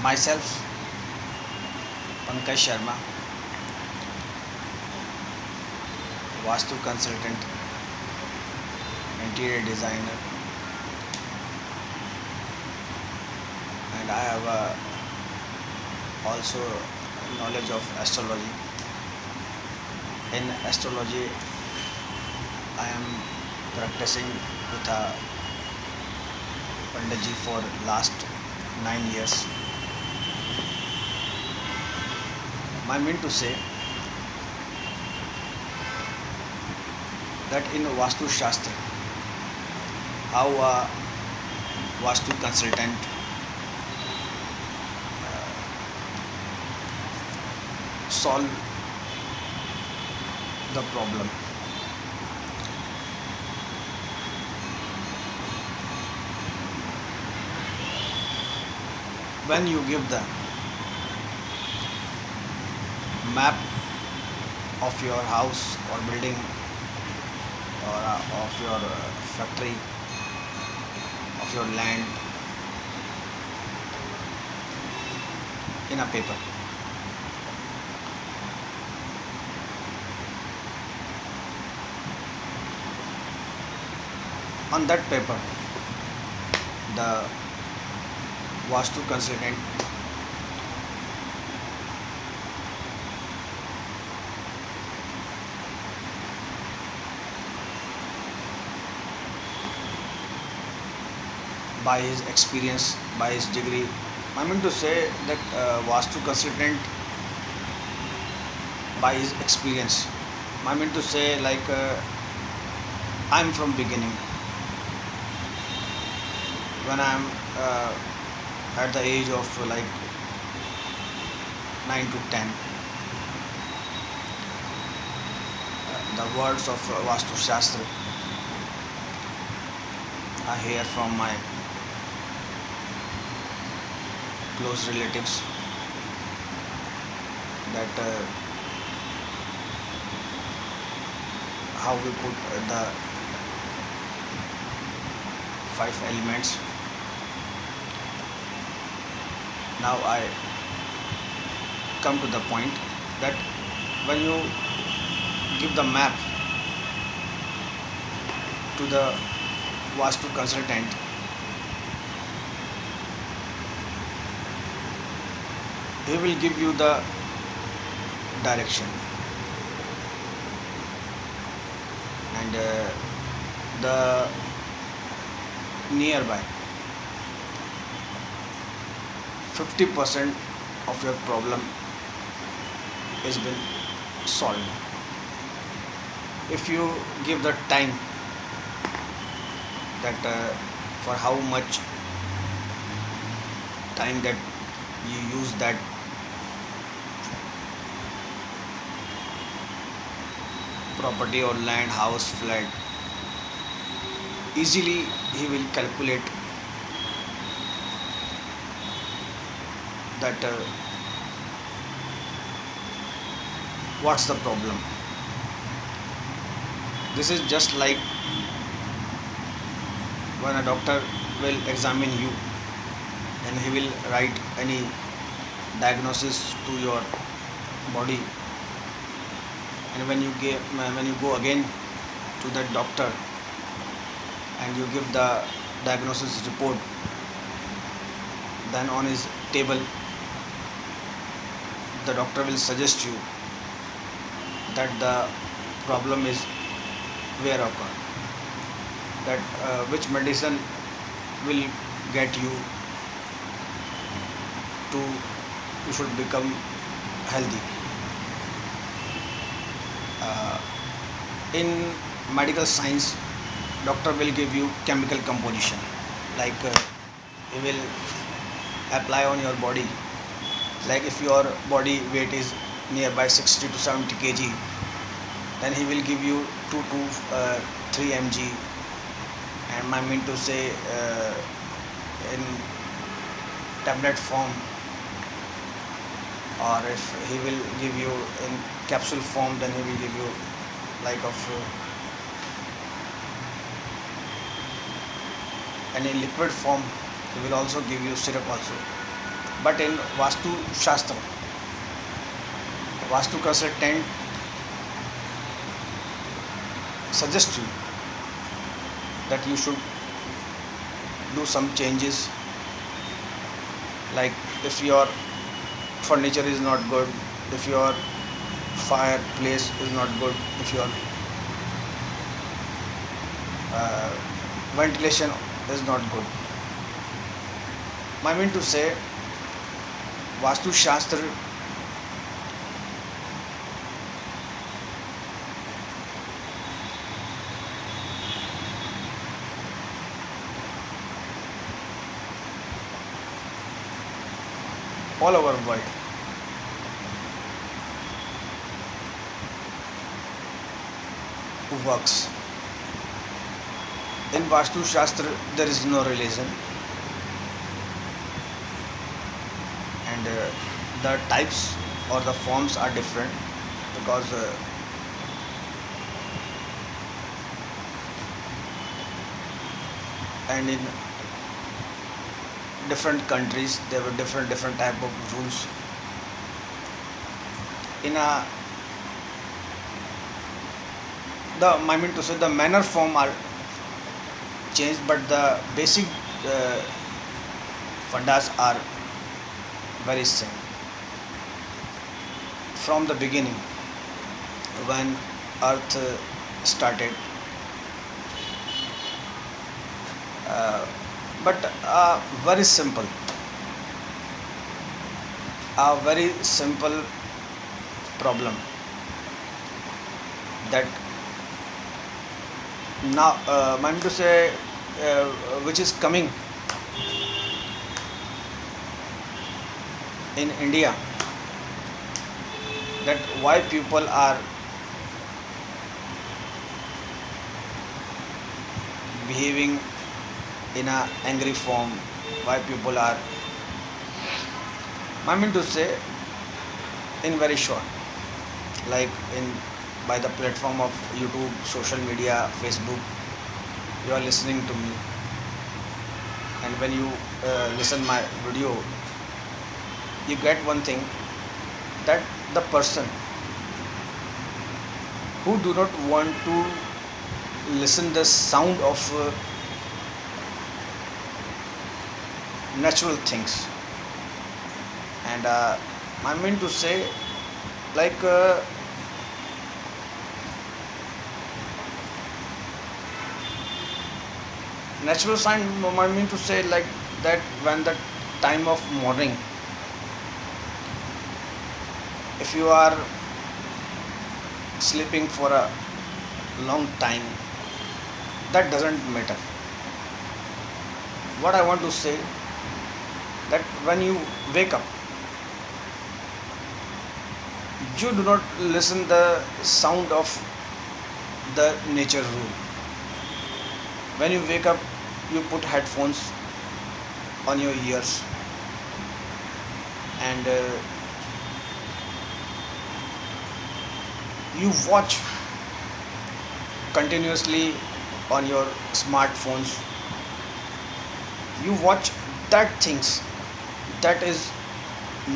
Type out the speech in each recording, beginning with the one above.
Myself, Pankaj Sharma, vastu consultant, interior designer, and I have also knowledge of astrology. In astrology, I am practicing with a Panditji for last 9 years. I mean to say that in Vastu Shastra, how a Vastu consultant solve the problem. When you give the map of your house or building or of your factory, of your land in a paper, on that paper, the Vastu consultant by his experience, by his degree. I mean to say that Vastu consultant by his experience. I mean to say like I'm from beginning when I'm at the age of like 9 to 10. The words of Vastu Shastra I hear from my close relatives that how we put the five elements. Now I come to the point that when you give the map to the Vastu consultant, he will give you the direction and the nearby 50% of your problem is been solved. If you give the time that for how much time that you use that property or land, house, flat, easily he will calculate that what's the problem. This is just like when a doctor will examine you and he will write any diagnosis to your body, and when you go again to that doctor and you give the diagnosis report, then on his table the doctor will suggest you that the problem is where occur, that which medicine will get you to you should become healthy. uh, in medical science, doctor will give you chemical composition, like he will apply on your body, like if your body weight is nearby 60 to 70 kg, then he will give you 2 to 3 mg, and I mean to say in tablet form, or if he will give you in capsule form, then he will give you like of and in liquid form he will also give you syrup also. But in vastu shastra, vastu consultant suggests you that you should do some changes, like if your furniture is not good, if your fireplace is not good, if your uh, ventilation is not good. I mean to say, vastu shastra all over world works. In vastu shastra there is no religion, and the types or the forms are different, because and in different countries there were different type of rules. In a the I mean to say, the manner form are changed, but the basic uh, fundas are very same from the beginning, when earth started. uh, but a very simple problem, that now I mean to say, uh, which is coming in India, that why people are behaving in a angry form, why people are, I mean to say, in very short, like in by the platform of YouTube, social media, Facebook, you are listening to me, and when you listen my video, you get one thing, that the person who do not want to listen the sound of natural things, and I mean to say, like natural sign, I mean to say, like that when the time of morning, if you are sleeping for a long time, that doesn't matter. What I want to say, that when you wake up, you do not listen the sound of the nature rule. When you wake up, you put headphones on your ears, and you watch continuously on your smartphones, you watch that things that is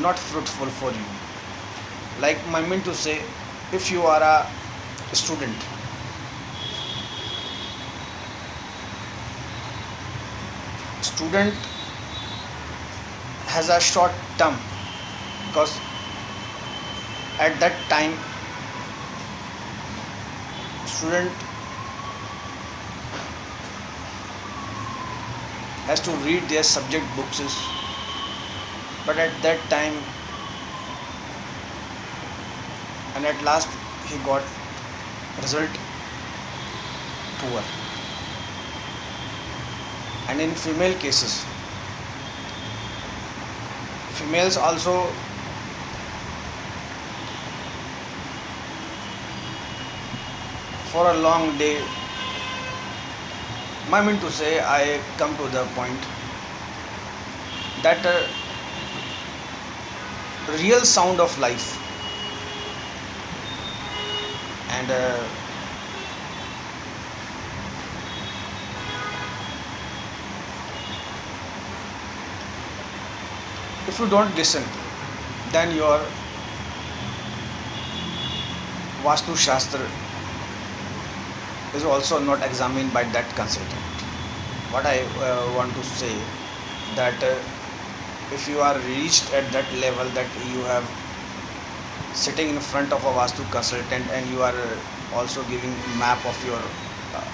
not fruitful for you. Like I mean to say, if you are a student, student has a short term, because at that time student has to read their subject books, but at that time, and at last he got result poor. And in female cases, females also for a long day, I mean to say, I come to the point that real sound of life, and If you don't listen, then your vastu shastra is also not examined by that consultant. What I want to say that if you are reached at that level that you have sitting in front of a vastu consultant and you are also giving map of your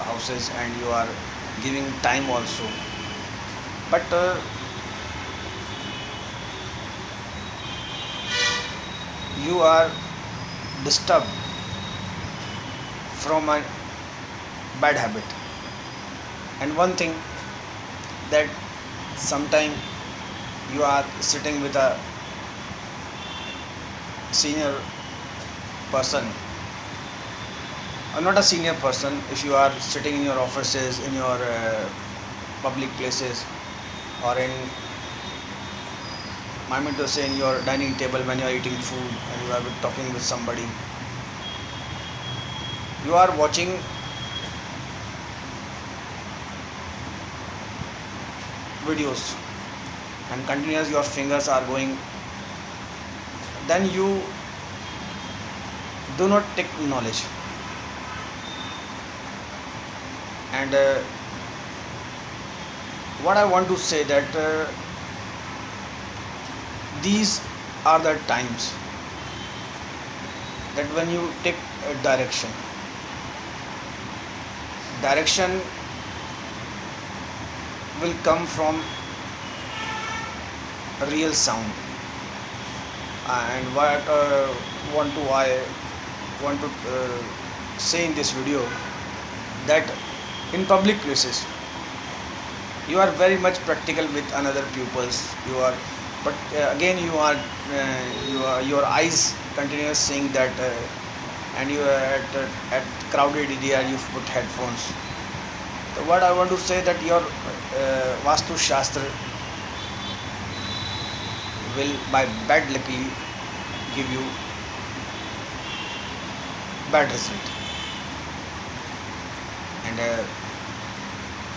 houses and you are giving time also, but you are disturbed from a bad habit. And one thing that sometime you are sitting with a senior person, or not a senior person, if you are sitting in your offices, in your public places, or in, I mean to say, in your dining table when you are eating food and you are talking with somebody, you are watching videos and continuous your fingers are going, then you do not take knowledge. And what I want to say that these are the times that when you take direction will come from real sound. And what want to I want to say in this video that in public places you are very much practical with another pupils. You are, but again your eyes continuous saying that and you are at crowded area you put headphones. So what I want to say that your vastu shastra will by bad luckily give you bad result. And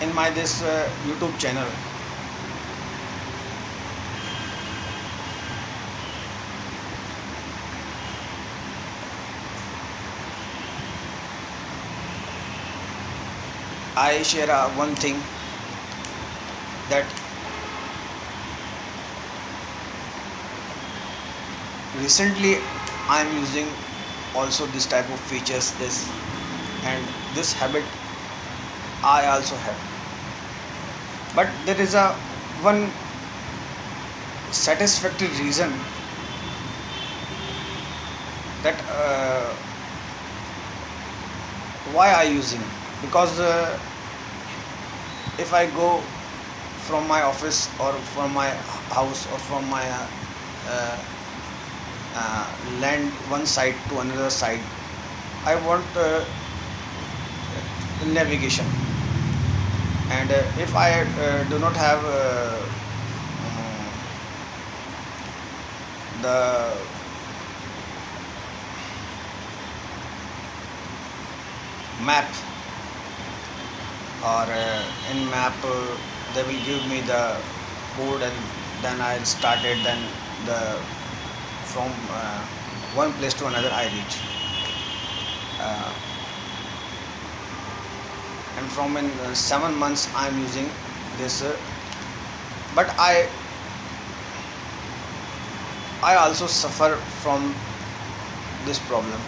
in my this YouTube channel, I share one thing that recently I am using also this type of features, this and this habit I also have. But there is a one satisfactory reason that why I using, because if I go from my office or from my house or from my uh, land one side to another side, I want navigation. And if I do not have the map, or in map they will give me the code and then I'll start it, then the from one place to another I reach. uh, and from in 7 months I am using this, but I also suffer from this problem.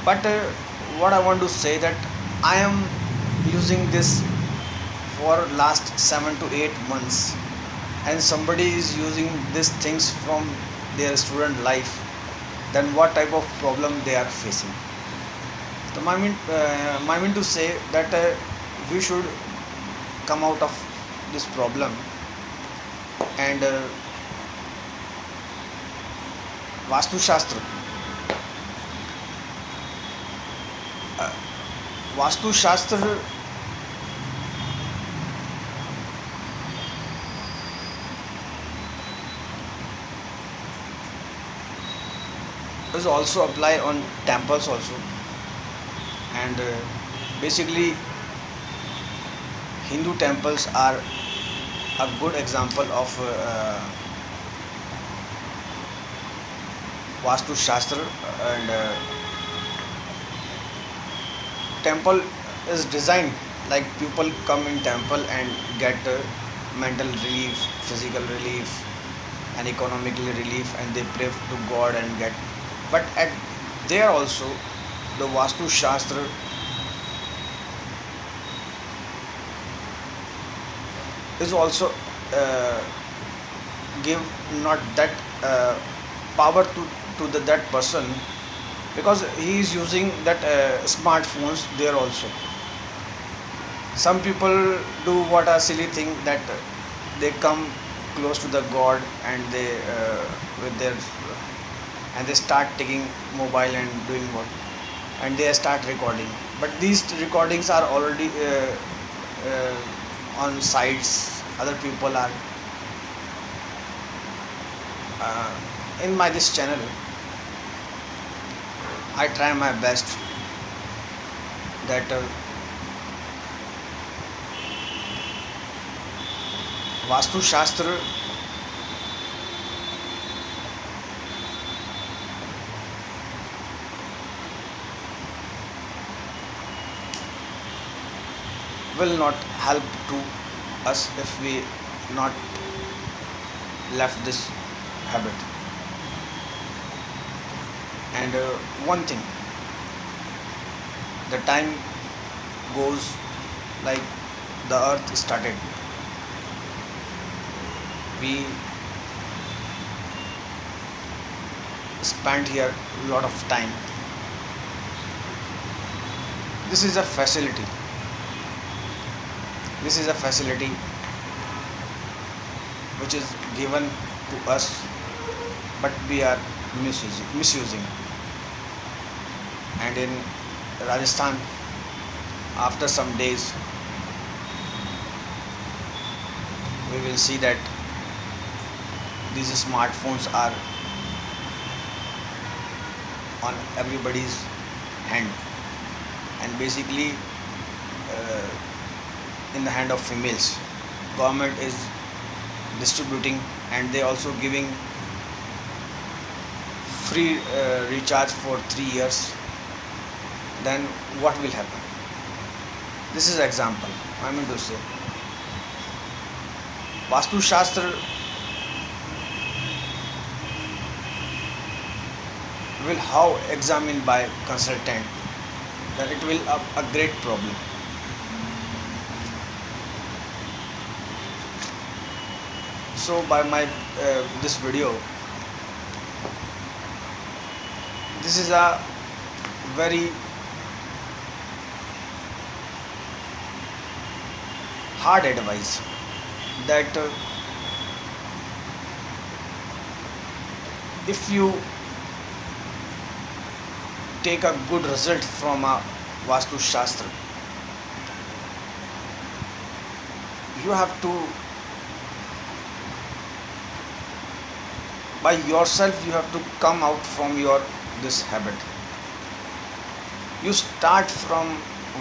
But what I want to say that I am using this for last 7 to 8 months, and somebody is using these things from their student life, then what type of problem they are facing. So my mean to say that we should come out of this problem. And vastu shastra, uh, vastu shastra is also apply on temples also. And basically Hindu temples are a good example of vastu shastra, and temple is designed like people come in temple and get mental relief, physical relief, and economically relief, and they pray to god and get. But at there also, the vastu shastra is also uh, give not that power to that person, because he is using that smartphones there also. Some people do what a silly thing, that they come close to the god, and they with their, and they start taking mobile and doing what, and they start recording. But these recordings are already on sites. Other people are uh, in my this channel. I try my best that vastu shastra will not help to us if we not left this habit. And one thing, the time goes, like the earth started, we spent here a lot of time. This is a facility. This is a facility which is given to us, but we are misusing. And in Rajasthan, after some days, we will see that these smartphones are on everybody's hand, and basically uh, in the hand of females. Government is distributing, and they also giving free recharge for 3 years. Then what will happen? This is example I mean to say. Vastu shastra will how examined by consultant, then it will a great problem. So by my this video, this is a very hard advice, that if you take a good result from a vastu shastra, you have to by yourself, you have to come out from your this habit. You start from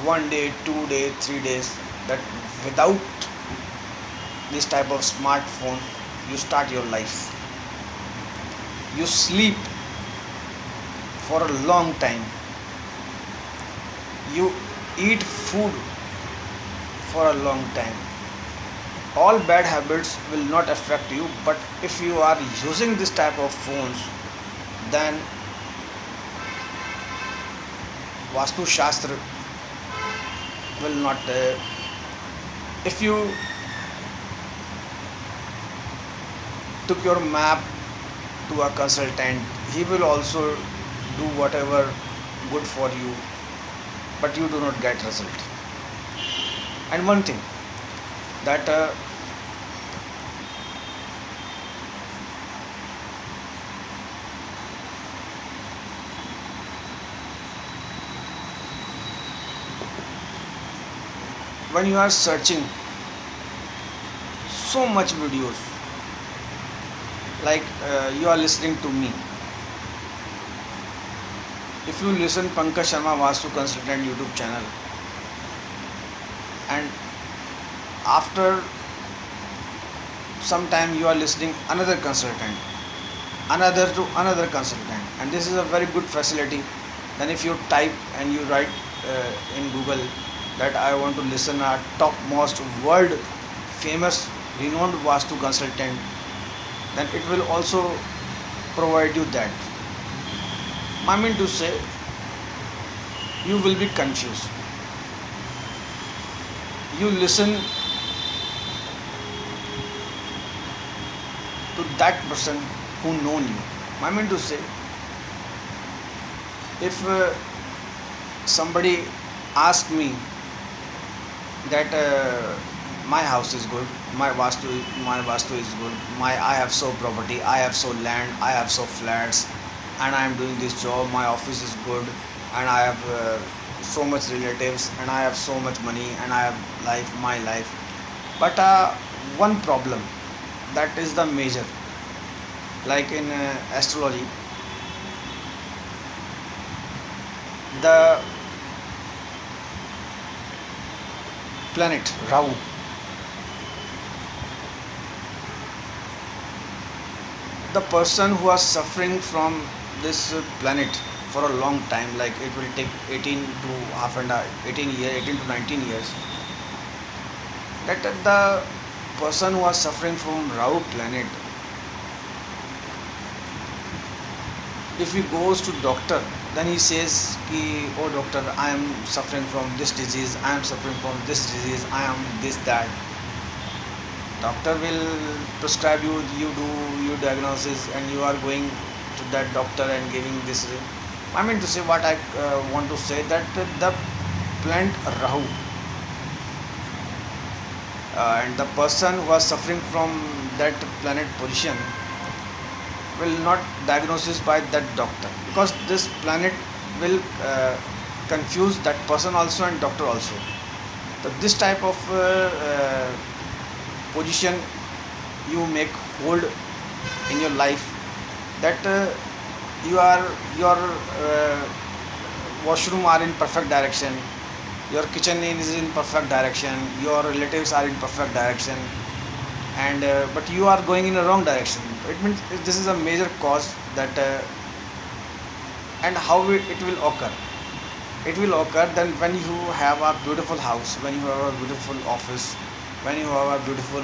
1 day, 2 day, 3 days, that without this type of smartphone, you start your life. You sleep for a long time. You eat food for a long time. All bad habits will not affect you, but if you are using this type of phones, then vastu shastra will not if you took your map to a consultant, he will also do whatever good for you, but you do not get result. And one thing, that when you are searching so much videos, like you are listening to me, if you listen Pankaj Sharma Vastu Consultant YouTube channel, and after some time you are listening another consultant, another to another consultant, and this is a very good facility. Then if you type and you write in Google that I want to listen a topmost world famous renowned vastu consultant, then it will also provide you that. I mean to say, you will be confused. You listen to that person who known you. I mean to say, if somebody asks me that my house is good, my vastu is good, my I have so property, I have so land, I have so flats, and I am doing this job, my office is good, and I have so much relatives, and I have so much money, and I have my life. But one problem, that is the major, like in astrology, the planet Rahu, the person who are suffering from this planet for a long time, like it will take 18 to half and 18 year 18 to 19 years, that the person who are suffering from Rahu planet, if he goes to doctor, then he says ki, oh doctor, I am suffering from this disease, I am suffering from this disease, I am this that. Doctor will prescribe you, you do your diagnosis, and you are going to that doctor and giving this. I mean to say, what I want to say, that the planet Rahu and the person who are suffering from that planet position will not diagnosis by that doctor, because this planet will confuse that person also and doctor also. So this type of position you make hold in your life, that your washroom are in perfect direction, your kitchen is in perfect direction, your relatives are in perfect direction, and but you are going in a wrong direction. It means this is a major cause, that and how it will occur. It will occur then when you have a beautiful house, when you have a beautiful office, when you have a beautiful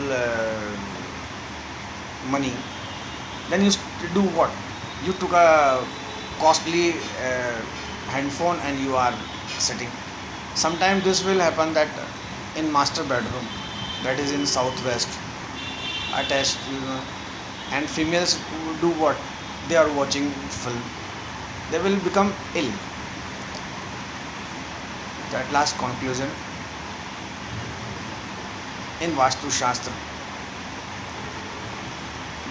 money. Then you do what? You took a costly handphone and you are sitting. Sometimes this will happen that in master bedroom, that is in southwest, attached, and females do what? They are watching film. They will become ill. That last conclusion, in vastu shastra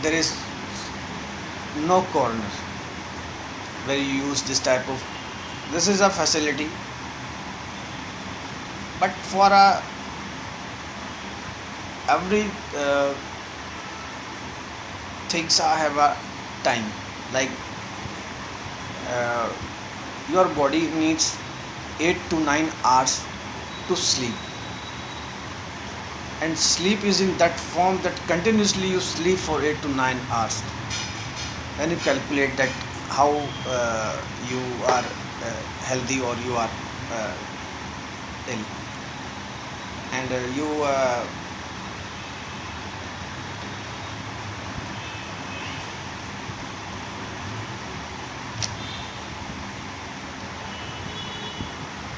there is no corner where you use this type of, this is a facility, but for every things I have a time, like uh, your body needs 8 to 9 hours to sleep, and sleep is in that form that continuously you sleep for 8 to 9 hours. Then you calculate that how you are healthy or you are ill, and you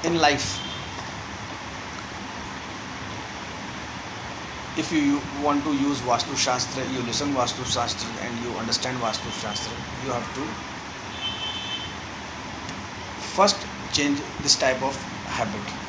in life, if you want to use vastu shastra, you listen vastu shastra and you understand vastu shastra, you have to first change this type of habit.